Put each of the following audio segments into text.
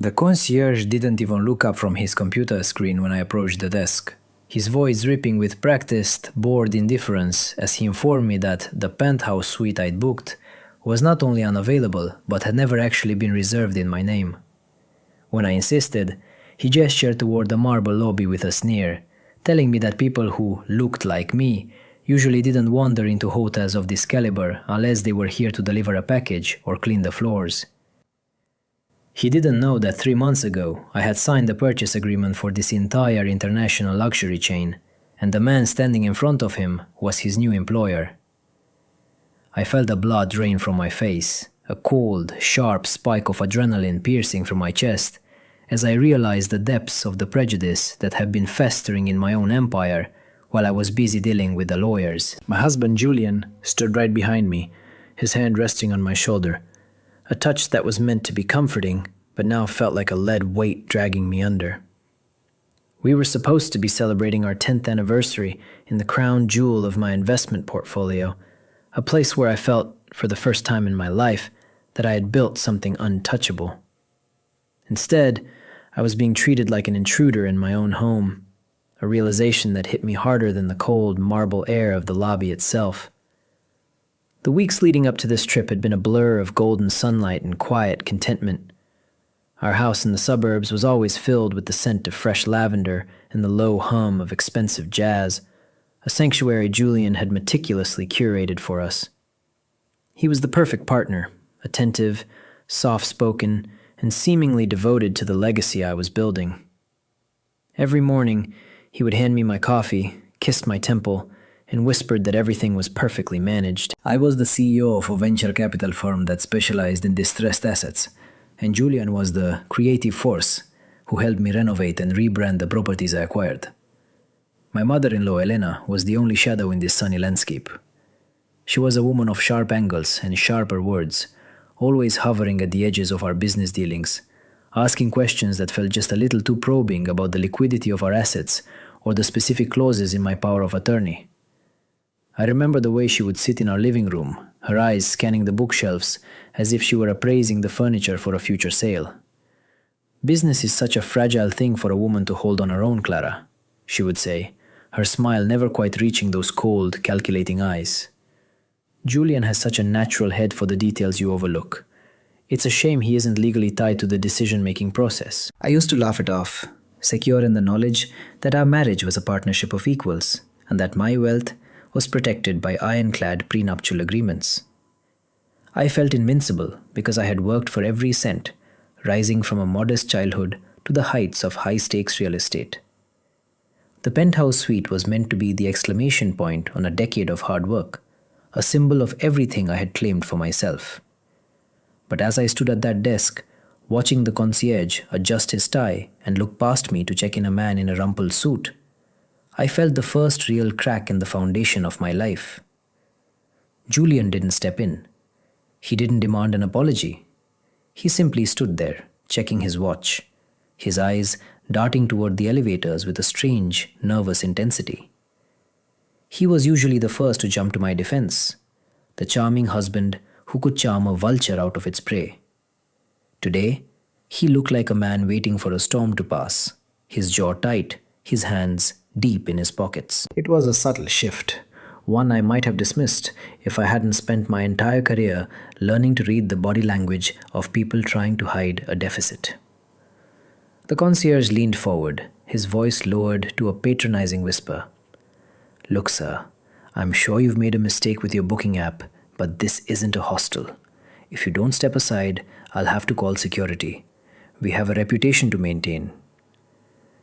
The concierge didn't even look up from his computer screen when I approached the desk, his voice dripping with practiced, bored indifference as he informed me that the penthouse suite I'd booked was not only unavailable, but had never actually been reserved in my name. When I insisted, he gestured toward the marble lobby with a sneer, telling me that people who looked like me usually didn't wander into hotels of this caliber unless they were here to deliver a package or clean the floors. He didn't know that 3 months ago I had signed the purchase agreement for this entire international luxury chain, and the man standing in front of him was his new employer. I felt the blood drain from my face, a cold, sharp spike of adrenaline piercing through my chest, as I realized the depths of the prejudice that had been festering in my own empire while I was busy dealing with the lawyers. My husband Julian stood right behind me, his hand resting on my shoulder, a touch that was meant to be comforting, but now felt like a lead weight dragging me under. We were supposed to be celebrating our 10th anniversary in the crown jewel of my investment portfolio, a place where I felt, for the first time in my life, that I had built something untouchable. Instead, I was being treated like an intruder in my own home, a realization that hit me harder than the cold marble air of the lobby itself. The weeks leading up to this trip had been a blur of golden sunlight and quiet contentment. Our house in the suburbs was always filled with the scent of fresh lavender and the low hum of expensive jazz, a sanctuary Julian had meticulously curated for us. He was the perfect partner, attentive, soft-spoken, and seemingly devoted to the legacy I was building. Every morning, he would hand me my coffee, kissed my temple, and whispered that everything was perfectly managed. I was the CEO of a venture capital firm that specialized in distressed assets, and Julian was the creative force who helped me renovate and rebrand the properties I acquired. My mother-in-law, Elena, was the only shadow in this sunny landscape. She was a woman of sharp angles and sharper words, always hovering at the edges of our business dealings, asking questions that felt just a little too probing about the liquidity of our assets or the specific clauses in my power of attorney. I remember the way she would sit in our living room, her eyes scanning the bookshelves as if she were appraising the furniture for a future sale. "Business is such a fragile thing for a woman to hold on her own, Clara," she would say, her smile never quite reaching those cold, calculating eyes. "Julian has such a natural head for the details you overlook. It's a shame he isn't legally tied to the decision-making process." I used to laugh it off, secure in the knowledge that our marriage was a partnership of equals, and that my wealth was protected by ironclad prenuptial agreements. I felt invincible because I had worked for every cent, rising from a modest childhood to the heights of high-stakes real estate. The penthouse suite was meant to be the exclamation point on a decade of hard work, a symbol of everything I had claimed for myself. But as I stood at that desk, watching the concierge adjust his tie and look past me to check in a man in a rumpled suit, I felt the first real crack in the foundation of my life. Julian didn't step in. He didn't demand an apology. He simply stood there, checking his watch, his eyes darting toward the elevators with a strange, nervous intensity. He was usually the first to jump to my defense, the charming husband who could charm a vulture out of its prey. Today, he looked like a man waiting for a storm to pass, his jaw tight, his hands deep in his pockets. It was a subtle shift, one I might have dismissed if I hadn't spent my entire career learning to read the body language of people trying to hide a deficit. The concierge leaned forward, his voice lowered to a patronizing whisper. "Look, sir, I'm sure you've made a mistake with your booking app, but this isn't a hostel. If you don't step aside, I'll have to call security. We have a reputation to maintain."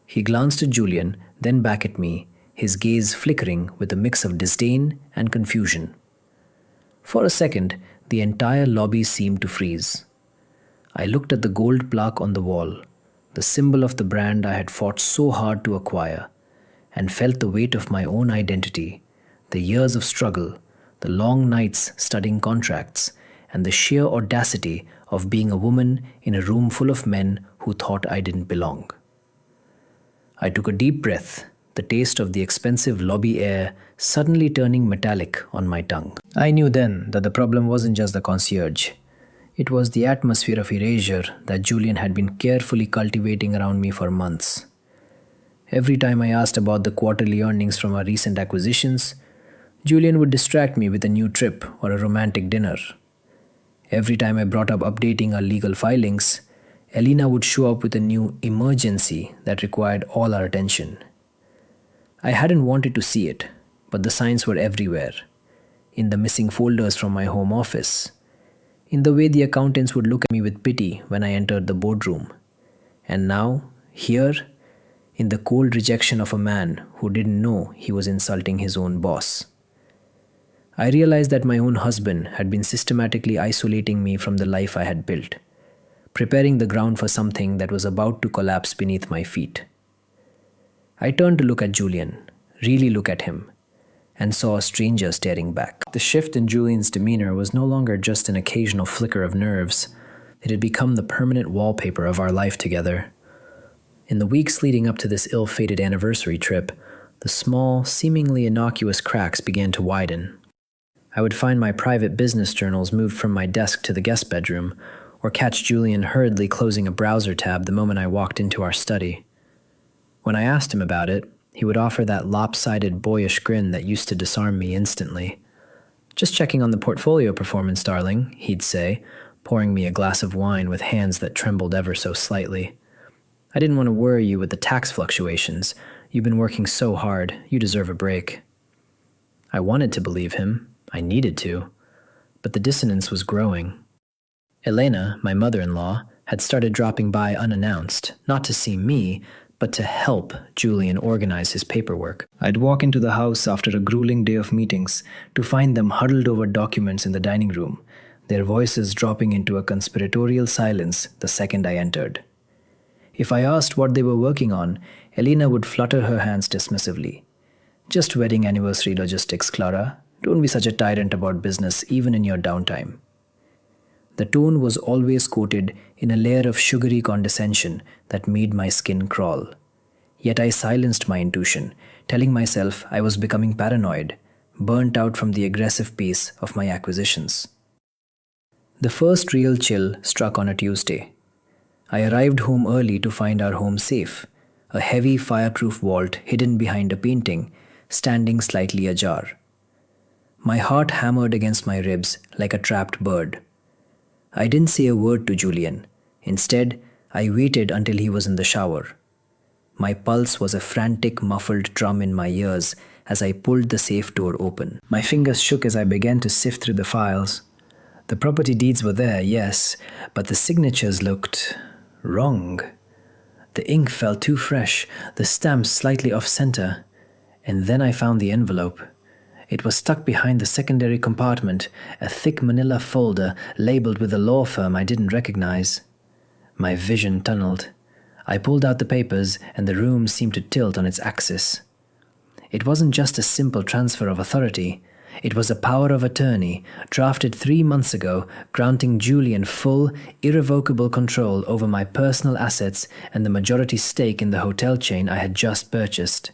He glanced at Julian, then back at me, his gaze flickering with a mix of disdain and confusion. For a second, the entire lobby seemed to freeze. I looked at the gold plaque on the wall, the symbol of the brand I had fought so hard to acquire, and felt the weight of my own identity, the years of struggle, the long nights studying contracts, and the sheer audacity of being a woman in a room full of men who thought I didn't belong. I took a deep breath, the taste of the expensive lobby air suddenly turning metallic on my tongue. I knew then that the problem wasn't just the concierge. It was the atmosphere of erasure that Julian had been carefully cultivating around me for months. Every time I asked about the quarterly earnings from our recent acquisitions, Julian would distract me with a new trip or a romantic dinner. Every time I brought up updating our legal filings, Elena would show up with a new emergency that required all our attention. I hadn't wanted to see it, but the signs were everywhere. In the missing folders from my home office, in the way the accountants would look at me with pity when I entered the boardroom, and now, here, in the cold rejection of a man who didn't know he was insulting his own boss. I realized that my own husband had been systematically isolating me from the life I had built, preparing the ground for something that was about to collapse beneath my feet. I turned to look at Julian, really look at him, and saw a stranger staring back. The shift in Julian's demeanor was no longer just an occasional flicker of nerves. It had become the permanent wallpaper of our life together. In the weeks leading up to this ill-fated anniversary trip, the small, seemingly innocuous cracks began to widen. I would find my private business journals moved from my desk to the guest bedroom, or catch Julian hurriedly closing a browser tab the moment I walked into our study. When I asked him about it, he would offer that lopsided, boyish grin that used to disarm me instantly. "Just checking on the portfolio performance, darling," he'd say, pouring me a glass of wine with hands that trembled ever so slightly. "I didn't want to worry you with the tax fluctuations. You've been working so hard. You deserve a break." I wanted to believe him. I needed to. But the dissonance was growing. Elena, my mother-in-law, had started dropping by unannounced, not to see me, but to help Julian organize his paperwork. I'd walk into the house after a grueling day of meetings to find them huddled over documents in the dining room, their voices dropping into a conspiratorial silence the second I entered. If I asked what they were working on, Elena would flutter her hands dismissively. "Just wedding anniversary logistics, Clara. Don't be such a tyrant about business even in your downtime." The tone was always coated in a layer of sugary condescension that made my skin crawl. Yet I silenced my intuition, telling myself I was becoming paranoid, burnt out from the aggressive pace of my acquisitions. The first real chill struck on a Tuesday. I arrived home early to find our home safe, a heavy fireproof vault hidden behind a painting, standing slightly ajar. My heart hammered against my ribs like a trapped bird. I didn't say a word to Julian. Instead, I waited until he was in the shower. My pulse was a frantic, muffled drum in my ears as I pulled the safe door open. My fingers shook as I began to sift through the files. The property deeds were there, yes, but the signatures looked wrong. The ink felt too fresh, the stamps slightly off-center. And then I found the envelope. It was stuck behind the secondary compartment, a thick manila folder labeled with a law firm I didn't recognize. My vision tunneled. I pulled out the papers, and the room seemed to tilt on its axis. It wasn't just a simple transfer of authority. It was a power of attorney, drafted 3 months ago, granting Julian full, irrevocable control over my personal assets and the majority stake in the hotel chain I had just purchased.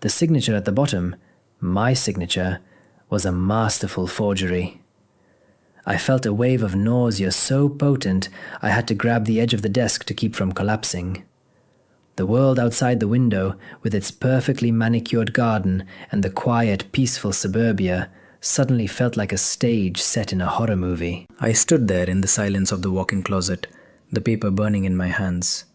The signature at the bottom, my signature, was a masterful forgery. I felt a wave of nausea so potent I had to grab the edge of the desk to keep from collapsing. The world outside the window, with its perfectly manicured garden and the quiet, peaceful suburbia, suddenly felt like a stage set in a horror movie. I stood there in the silence of the walk-in closet, the paper burning in my hands.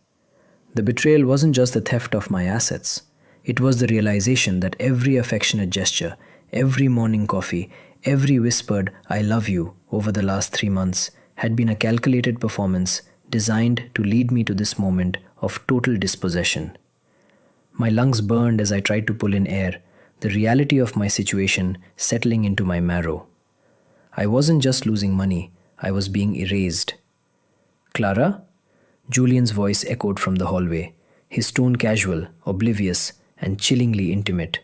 The betrayal wasn't just the theft of my assets. It was the realization that every affectionate gesture, every morning coffee, every whispered "I love you" over the last 3 months had been a calculated performance designed to lead me to this moment of total dispossession. My lungs burned as I tried to pull in air, the reality of my situation settling into my marrow. I wasn't just losing money, I was being erased. "Clara?" Julian's voice echoed from the hallway, his tone casual, oblivious, and chillingly intimate.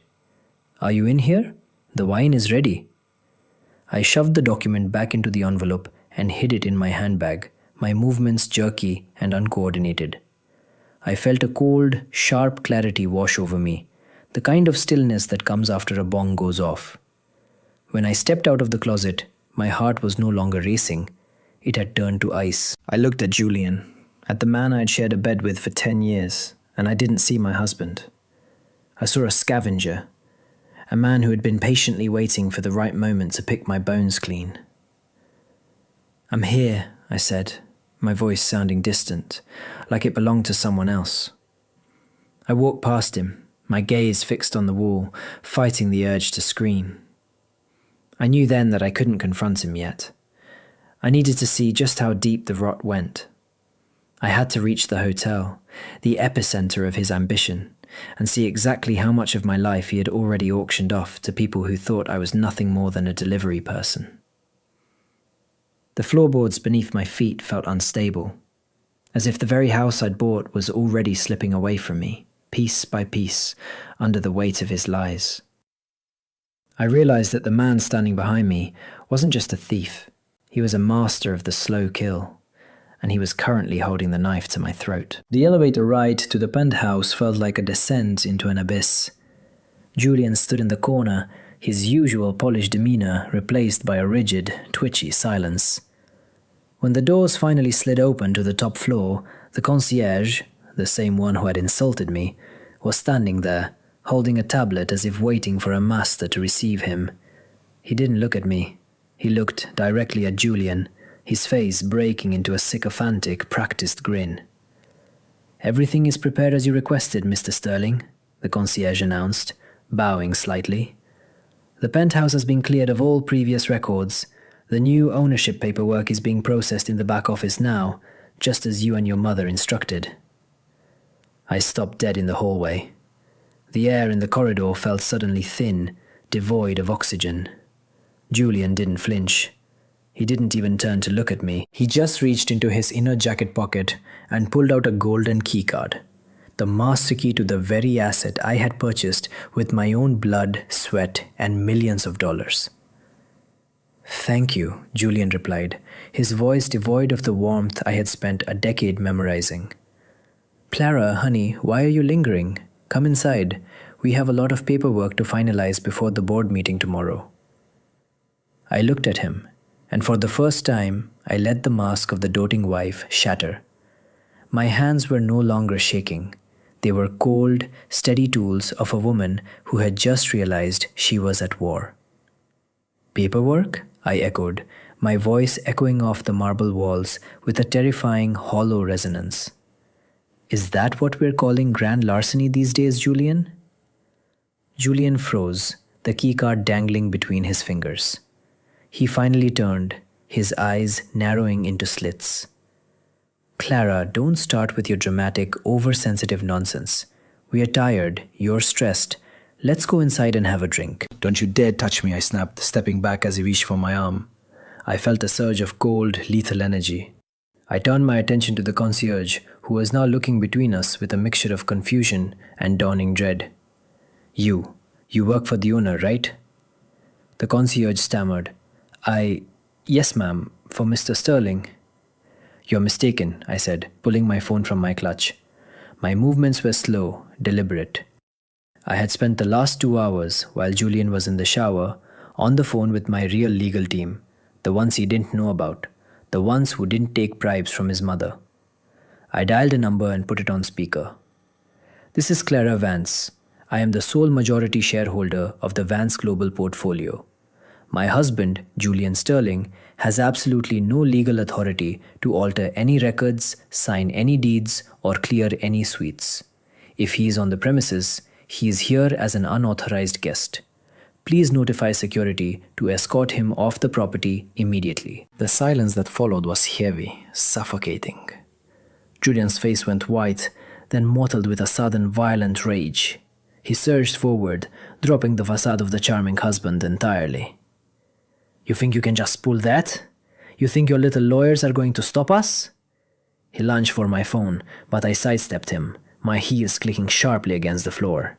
"Are you in here? The wine is ready." I shoved the document back into the envelope and hid it in my handbag, my movements jerky and uncoordinated. I felt a cold, sharp clarity wash over me, the kind of stillness that comes after a bong goes off. When I stepped out of the closet, my heart was no longer racing. it had turned to ice. I looked at Julian, at the man I had shared a bed with for 10 years, and I didn't see my husband. I saw a scavenger, a man who had been patiently waiting for the right moment to pick my bones clean. "I'm here," I said, my voice sounding distant, like it belonged to someone else. I walked past him, my gaze fixed on the wall, fighting the urge to scream. I knew then that I couldn't confront him yet. I needed to see just how deep the rot went. I had to reach the hotel, the epicenter of his ambition, and see exactly how much of my life he had already auctioned off to people who thought I was nothing more than a delivery person. The floorboards beneath my feet felt unstable, as if the very house I'd bought was already slipping away from me, piece by piece, under the weight of his lies. I realized that the man standing behind me wasn't just a thief. He was a master of the slow kill, and he was currently holding the knife to my throat. The elevator ride to the penthouse felt like a descent into an abyss. Julian stood in the corner, his usual polished demeanor replaced by a rigid, twitchy silence. When the doors finally slid open to the top floor, the concierge, the same one who had insulted me, was standing there, holding a tablet as if waiting for a master to receive him. He didn't look at me. He looked directly at Julian, his face breaking into a sycophantic, practiced grin. "Everything is prepared as you requested, Mr. Sterling," the concierge announced, bowing slightly. "The penthouse has been cleared of all previous records. The new ownership paperwork is being processed in the back office now, just as you and your mother instructed." I stopped dead in the hallway. The air in the corridor felt suddenly thin, devoid of oxygen. Julian didn't flinch. He didn't even turn to look at me. He just reached into his inner jacket pocket and pulled out a golden keycard, the master key to the very asset I had purchased with my own blood, sweat, and millions of dollars. "Thank you," Julian replied, his voice devoid of the warmth I had spent a decade memorizing. "Clara, honey, why are you lingering? Come inside. We have a lot of paperwork to finalize before the board meeting tomorrow." I looked at him, and for the first time, I let the mask of the doting wife shatter. My hands were no longer shaking. They were cold, steady tools of a woman who had just realized she was at war. "Paperwork?" I echoed, my voice echoing off the marble walls with a terrifying, hollow resonance. "Is that what we're calling grand larceny these days, Julian?" Julian froze, the keycard dangling between his fingers. He finally turned, his eyes narrowing into slits. "Clara, don't start with your dramatic, oversensitive nonsense. We are tired, you're stressed. Let's go inside and have a drink." "Don't you dare touch me," I snapped, stepping back as he reached for my arm. I felt a surge of cold, lethal energy. I turned my attention to the concierge, who was now looking between us with a mixture of confusion and dawning dread. You work for the owner, right?" The concierge stammered. Yes, ma'am, for Mr. Sterling." "You're mistaken," I said, pulling my phone from my clutch. My movements were slow, deliberate. I had spent the last 2 hours, while Julian was in the shower, on the phone with my real legal team, the ones he didn't know about, the ones who didn't take bribes from his mother. I dialed a number and put it on speaker. "This is Clara Vance. I am the sole majority shareholder of the Vance Global portfolio. My husband, Julian Sterling, has absolutely no legal authority to alter any records, sign any deeds, or clear any suites. If he is on the premises, he is here as an unauthorized guest. Please notify security to escort him off the property immediately." The silence that followed was heavy, suffocating. Julian's face went white, then mottled with a sudden violent rage. He surged forward, dropping the facade of the charming husband entirely. "You think you can just pull that? You think your little lawyers are going to stop us?" He lunged for my phone, but I sidestepped him, my heels clicking sharply against the floor.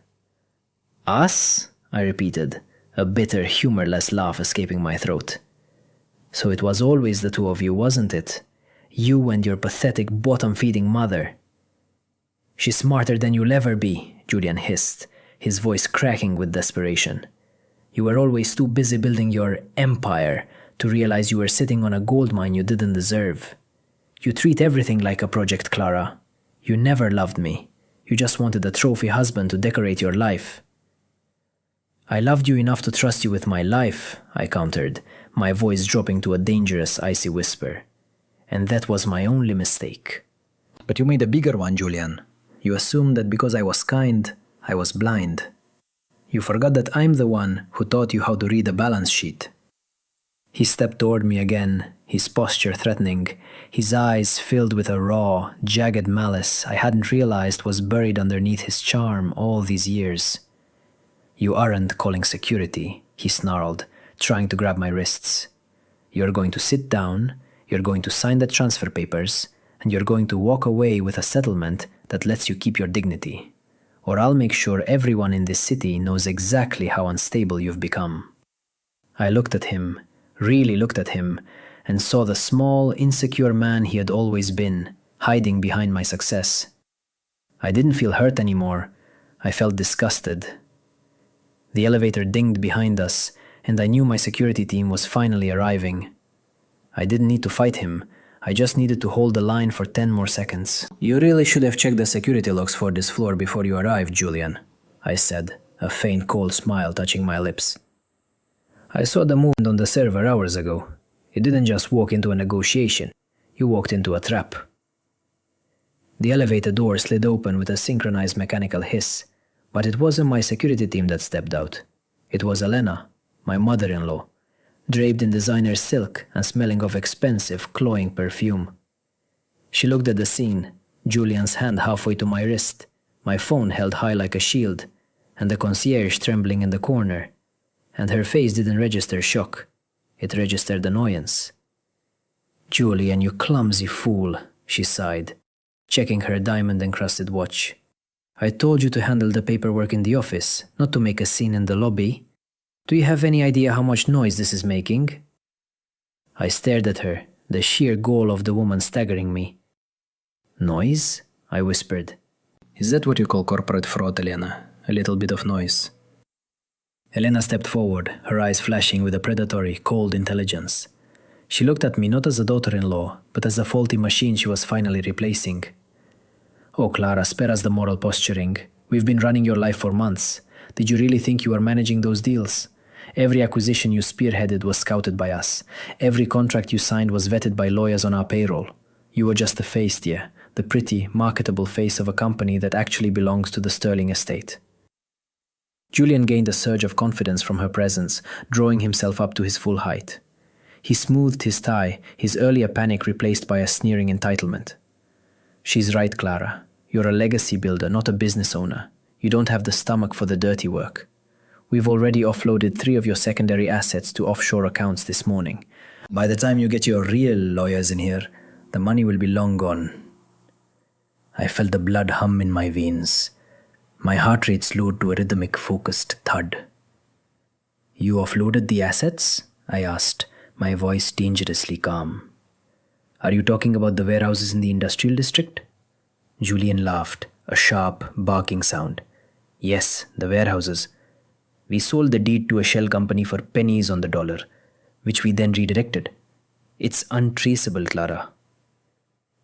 "Us?" I repeated, a bitter, humorless laugh escaping my throat. "So it was always the two of you, wasn't it? You and your pathetic, bottom-feeding mother." "She's smarter than you'll ever be," Julian hissed, his voice cracking with desperation. "You were always too busy building your empire to realize you were sitting on a gold mine you didn't deserve. You treat everything like a project, Clara. You never loved me. You just wanted a trophy husband to decorate your life. I loved you enough to trust you with my life, I countered, my voice dropping to a dangerous, icy whisper. And that was my only mistake. But you made a bigger one, Julian. You assumed that because I was kind, I was blind. You forgot that I'm the one who taught you how to read a balance sheet. He stepped toward me again, his posture threatening, his eyes filled with a raw, jagged malice I hadn't realized was buried underneath his charm all these years. You aren't calling security, he snarled, trying to grab my wrists. You're going to sit down, you're going to sign the transfer papers, and you're going to walk away with a settlement that lets you keep your dignity. Or I'll make sure everyone in this city knows exactly how unstable you've become. I looked at him, really looked at him, and saw the small, insecure man he had always been, hiding behind my success. I didn't feel hurt anymore. I felt disgusted. The elevator dinged behind us, and I knew my security team was finally arriving. I didn't need to fight him. I just needed to hold the line for 10 more seconds. You really should have checked the security logs for this floor before you arrived, Julian, I said, a faint cold smile touching my lips. I saw the movement on the server hours ago. You didn't just walk into a negotiation. You walked into a trap. The elevator door slid open with a synchronized mechanical hiss, but it wasn't my security team that stepped out. It was Elena, my mother-in-law, draped in designer silk and smelling of expensive, cloying perfume. She looked at the scene, Julian's hand halfway to my wrist, my phone held high like a shield, and the concierge trembling in the corner. And her face didn't register shock. It registered annoyance. "Julian, you clumsy fool," she sighed, checking her diamond-encrusted watch. "I told you to handle the paperwork in the office, not to make a scene in the lobby. Do you have any idea how much noise this is making?" I stared at her, the sheer gall of the woman staggering me. "Noise?" I whispered. Is that what you call corporate fraud, Elena? A little bit of noise? Elena stepped forward, her eyes flashing with a predatory, cold intelligence. She looked at me not as a daughter-in-law, but as a faulty machine she was finally replacing. "Oh, Clara, spare us the moral posturing. We've been running your life for months. Did you really think you were managing those deals? Every acquisition you spearheaded was scouted by us. Every contract you signed was vetted by lawyers on our payroll. You were just a face, dear, the pretty, marketable face of a company that actually belongs to the Sterling estate." Julian gained a surge of confidence from her presence, drawing himself up to his full height. He smoothed his tie, his earlier panic replaced by a sneering entitlement. "She's right, Clara. You're a legacy builder, not a business owner. You don't have the stomach for the dirty work. We've already offloaded 3 of your secondary assets to offshore accounts this morning. By the time you get your real lawyers in here, the money will be long gone." I felt the blood hum in my veins. My heart rate slowed to a rhythmic, focused thud. "You offloaded the assets?" I asked, my voice dangerously calm. "Are you talking about the warehouses in the industrial district?" Julian laughed, a sharp, barking sound. "Yes, the warehouses. We sold the deed to a shell company for pennies on the dollar, which we then redirected. It's untraceable, Clara."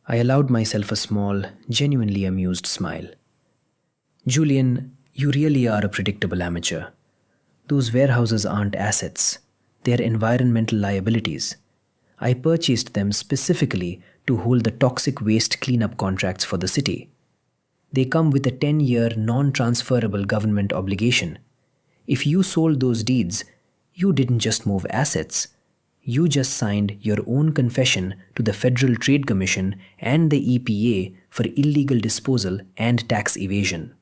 I allowed myself a small, genuinely amused smile. "Julian, you really are a predictable amateur. Those warehouses aren't assets. They're environmental liabilities. I purchased them specifically to hold the toxic waste cleanup contracts for the city. They come with a 10-year non-transferable government obligation. If you sold those deeds, you didn't just move assets. You just signed your own confession to the Federal Trade Commission and the EPA for illegal disposal and tax evasion."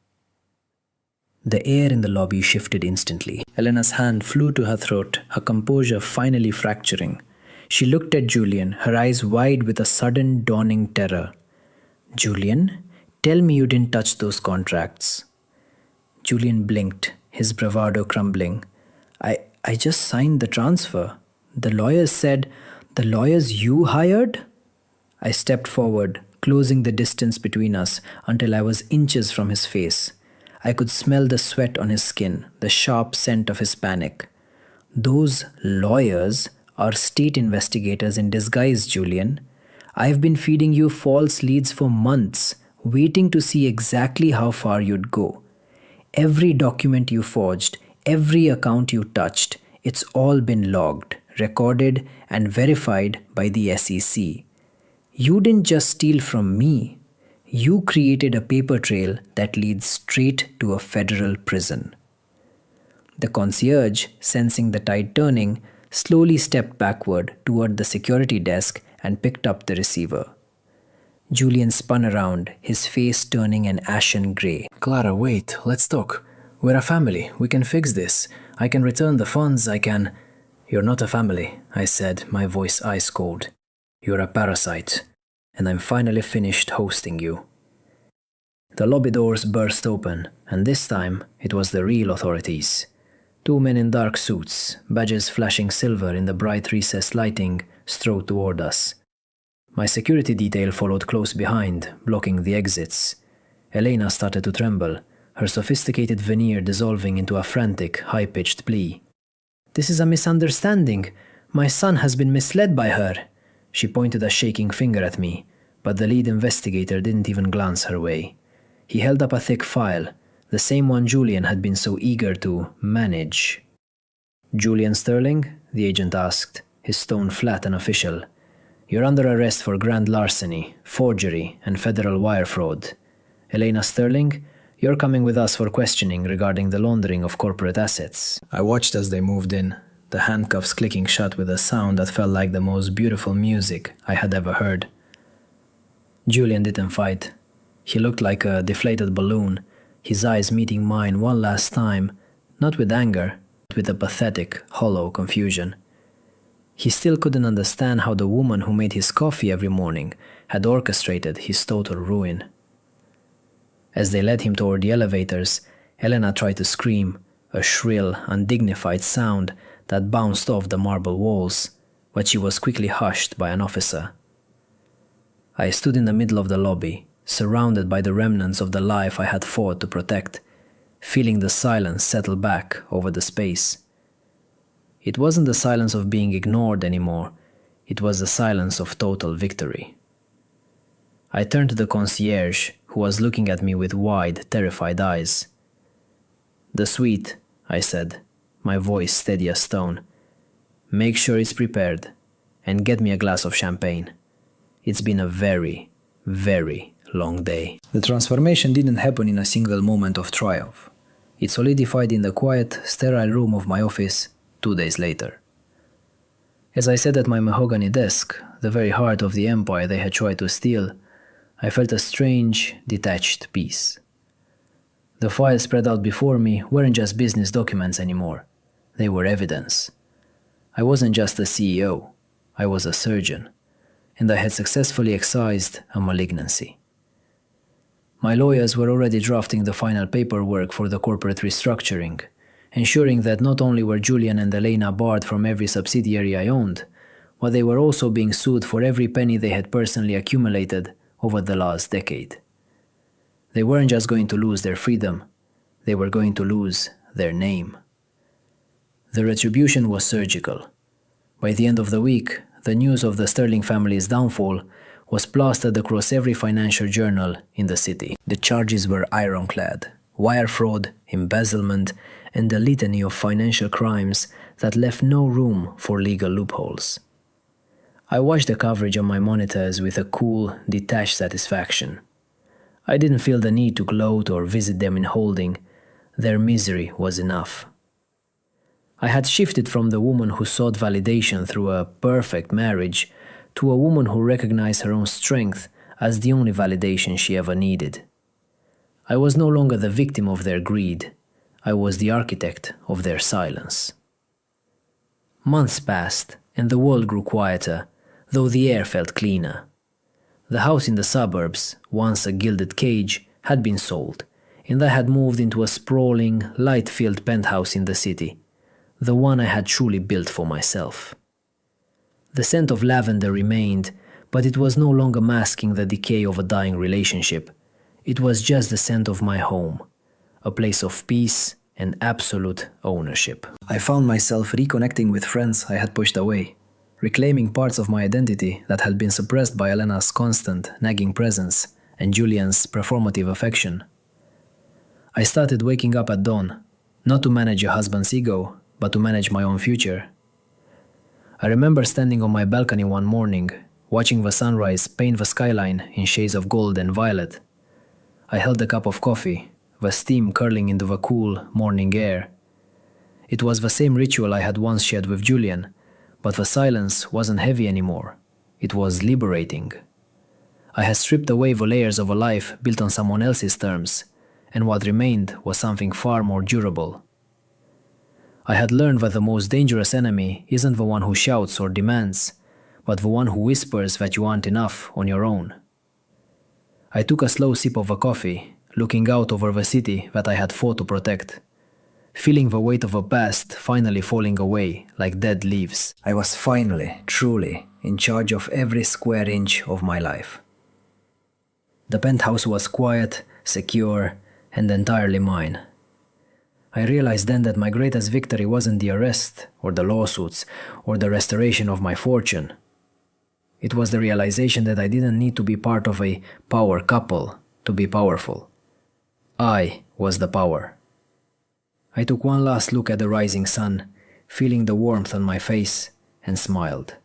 The air in the lobby shifted instantly. Elena's hand flew to her throat, her composure finally fracturing. She looked at Julian, her eyes wide with a sudden dawning terror. "Julian, tell me you didn't touch those contracts." Julian blinked, his bravado crumbling. I just signed the transfer. The lawyers said, "The lawyers you hired?" I stepped forward, closing the distance between us until I was inches from his face. I could smell the sweat on his skin, the sharp scent of his panic. "Those lawyers are state investigators in disguise, Julian. I've been feeding you false leads for months, waiting to see exactly how far you'd go. Every document you forged, every account you touched, it's all been logged, recorded, and verified by the SEC. You didn't just steal from me. You created a paper trail that leads straight to a federal prison. The concierge, sensing the tide turning, slowly stepped backward toward the security desk and picked up the receiver. Julian spun around, his face turning an ashen gray. Clara, wait, let's talk. We're a family. We can fix this. I can return the funds, I can... You're not a family, I said, my voice ice cold. You're a parasite, and I'm finally finished hosting you. The lobby doors burst open, and this time it was the real authorities. Two men in dark suits, badges flashing silver in the bright recessed lighting, strode toward us. My security detail followed close behind, blocking the exits. Elena started to tremble, her sophisticated veneer dissolving into a frantic, high-pitched plea. "This is a misunderstanding. My son has been misled by her." She pointed a shaking finger at me, but the lead investigator didn't even glance her way. He held up a thick file, the same one Julian had been so eager to manage. "Julian Sterling?" the agent asked, his tone flat and official. "You're under arrest for grand larceny, forgery, and federal wire fraud. Elena Sterling, you're coming with us for questioning regarding the laundering of corporate assets." I watched as they moved in, the handcuffs clicking shut with a sound that felt like the most beautiful music I had ever heard. Julian didn't fight. He looked like a deflated balloon, his eyes meeting mine one last time, not with anger, but with a pathetic, hollow confusion. He still couldn't understand how the woman who made his coffee every morning had orchestrated his total ruin. As they led him toward the elevators, Elena tried to scream, a shrill, undignified sound that bounced off the marble walls, but she was quickly hushed by an officer. I stood in the middle of the lobby, surrounded by the remnants of the life I had fought to protect, feeling the silence settle back over the space. It wasn't the silence of being ignored anymore, it was the silence of total victory. I turned to the concierge, who was looking at me with wide, terrified eyes. "The suite," I said, my voice steady as stone. "Make sure it's prepared, and get me a glass of champagne. It's been a very, very long day." The transformation didn't happen in a single moment of triumph. It solidified in the quiet, sterile room of my office 2 days later. As I sat at my mahogany desk, the very heart of the empire they had tried to steal, I felt a strange, detached peace. The files spread out before me weren't just business documents anymore. They were evidence. I wasn't just a CEO, I was a surgeon, and I had successfully excised a malignancy. My lawyers were already drafting the final paperwork for the corporate restructuring, ensuring that not only were Julian and Elena barred from every subsidiary I owned, but they were also being sued for every penny they had personally accumulated over the last decade. They weren't just going to lose their freedom, they were going to lose their name. The retribution was surgical. By the end of the week, the news of the Sterling family's downfall was plastered across every financial journal in the city. The charges were ironclad: wire fraud, embezzlement, and a litany of financial crimes that left no room for legal loopholes. I watched the coverage on my monitors with a cool, detached satisfaction. I didn't feel the need to gloat or visit them in holding. Their misery was enough. I had shifted from the woman who sought validation through a perfect marriage to a woman who recognized her own strength as the only validation she ever needed. I was no longer the victim of their greed. I was the architect of their silence. Months passed, and the world grew quieter, though the air felt cleaner. The house in the suburbs, once a gilded cage, had been sold, and I had moved into a sprawling, light-filled penthouse in the city, the one I had truly built for myself. The scent of lavender remained, but it was no longer masking the decay of a dying relationship. It was just the scent of my home, a place of peace and absolute ownership. I found myself reconnecting with friends I had pushed away, reclaiming parts of my identity that had been suppressed by Elena's constant, nagging presence and Julian's performative affection. I started waking up at dawn, not to manage a husband's ego, but to manage my own future. I remember standing on my balcony one morning, watching the sunrise paint the skyline in shades of gold and violet. I held a cup of coffee, the steam curling into the cool, morning air. It was the same ritual I had once shared with Julian, but the silence wasn't heavy anymore. It was liberating. I had stripped away the layers of a life built on someone else's terms, and what remained was something far more durable. I had learned that the most dangerous enemy isn't the one who shouts or demands, but the one who whispers that you aren't enough on your own. I took a slow sip of the coffee, looking out over the city that I had fought to protect, feeling the weight of the past finally falling away like dead leaves. I was finally, truly, in charge of every square inch of my life. The penthouse was quiet, secure, and entirely mine. I realized then that my greatest victory wasn't the arrest, or the lawsuits, or the restoration of my fortune. It was the realization that I didn't need to be part of a power couple to be powerful. I was the power. I took one last look at the rising sun, feeling the warmth on my face, and smiled.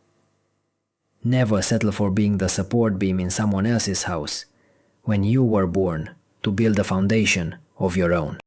Never settle for being the support beam in someone else's house when you were born to build a foundation of your own.